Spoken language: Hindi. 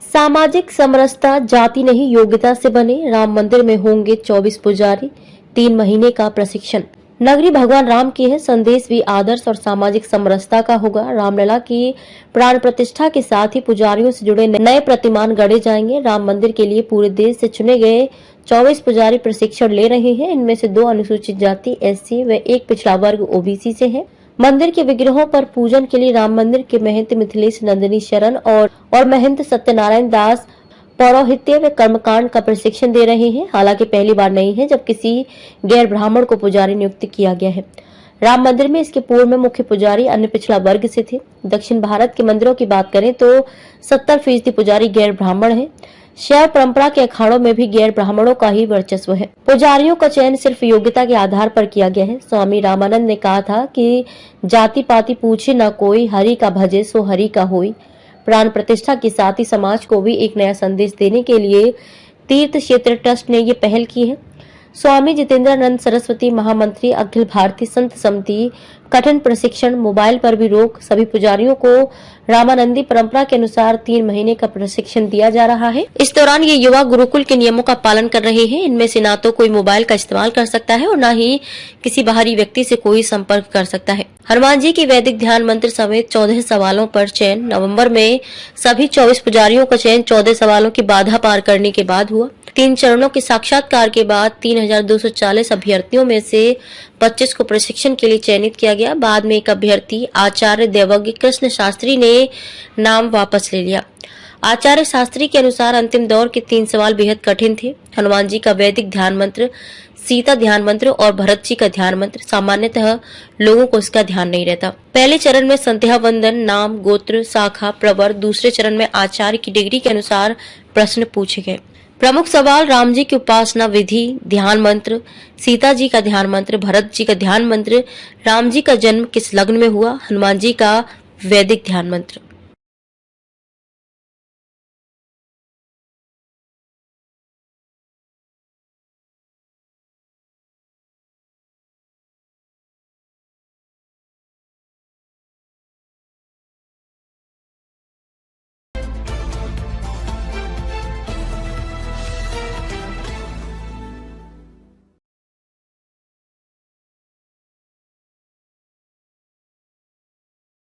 सामाजिक समरसता जाति नहीं योग्यता से बने, राम मंदिर में होंगे 24 पुजारी, 3 महीने का प्रशिक्षण। नगरी भगवान राम की है, संदेश भी आदर्श और सामाजिक समरसता का होगा। रामलला की प्राण प्रतिष्ठा के साथ ही पुजारियों से जुड़े नए प्रतिमान गढ़े जाएंगे। राम मंदिर के लिए पूरे देश से चुने गए 24 पुजारी प्रशिक्षण ले रहे हैं। इनमें से 2 अनुसूचित जाति SC व 1 पिछड़ा वर्ग OBC से है। मंदिर के विग्रहों पर पूजन के लिए राम मंदिर के महंत मिथिलेश नंदिनी शरण और महंत सत्यनारायण दास पौरोहित्य व कर्मकांड का प्रशिक्षण दे रहे हैं। हालांकि पहली बार नहीं है जब किसी गैर ब्राह्मण को पुजारी नियुक्त किया गया है। राम मंदिर में इसके पूर्व में मुख्य पुजारी अन्य पिछड़ा वर्ग से थे। दक्षिण भारत के मंदिरों की बात करें तो 70% पुजारी गैर ब्राह्मण है। शैव परंपरा के अखाड़ों में भी गैर ब्राह्मणों का ही वर्चस्व है। पुजारियों का चयन सिर्फ योग्यता के आधार पर किया गया है। स्वामी रामानंद ने कहा था कि जाति पाति पूछे न कोई, हरि का भजे सो हरि का होई। प्राण प्रतिष्ठा के साथ ही समाज को भी एक नया संदेश देने के लिए तीर्थ क्षेत्र ट्रस्ट ने ये पहल की है। स्वामी जितेंद्रानंद सरस्वती महामंत्री अखिल भारतीय संत समिति कठिन प्रशिक्षण, मोबाइल पर भी रोक। सभी पुजारियों को रामानंदी परंपरा के अनुसार 3 महीने का प्रशिक्षण दिया जा रहा है। इस दौरान ये युवा गुरुकुल के नियमों का पालन कर रहे हैं। इनमें से ना तो कोई मोबाइल का इस्तेमाल कर सकता है और न ही किसी बाहरी व्यक्ति से कोई संपर्क कर सकता है। हनुमान जी की वैदिक ध्यान मंत्र समेत 14 सवालों पर चयन। नवंबर में सभी 24 पुजारियों का चयन 14 सवालों की बाधा पार करने के बाद हुआ। 3 चरणों के साक्षात्कार के बाद 3240 अभ्यर्थियों में से 25 को प्रशिक्षण के लिए चयनित किया गया। बाद में एक अभ्यर्थी आचार्य देवज्ञ कृष्ण शास्त्री ने नाम वापस ले लिया। आचार्य शास्त्री के अनुसार अंतिम दौर के 3 सवाल बेहद कठिन थे। हनुमान जी का वैदिक ध्यान मंत्र, सीता ध्यान मंत्र और भरत जी का ध्यान मंत्र। सामान्यतः लोगों को इसका ध्यान नहीं रहता। पहले चरण में संध्या वंदन, नाम, गोत्र, शाखा, प्रवर। दूसरे चरण में आचार्य की डिग्री के अनुसार प्रश्न पूछे गए। प्रमुख सवाल राम जी की उपासना विधि, ध्यान मंत्र, सीता जी का ध्यान मंत्र, भरत जी का ध्यान मंत्र, राम जी का जन्म किस लग्न में हुआ, हनुमान जी का वैदिक ध्यान मंत्र।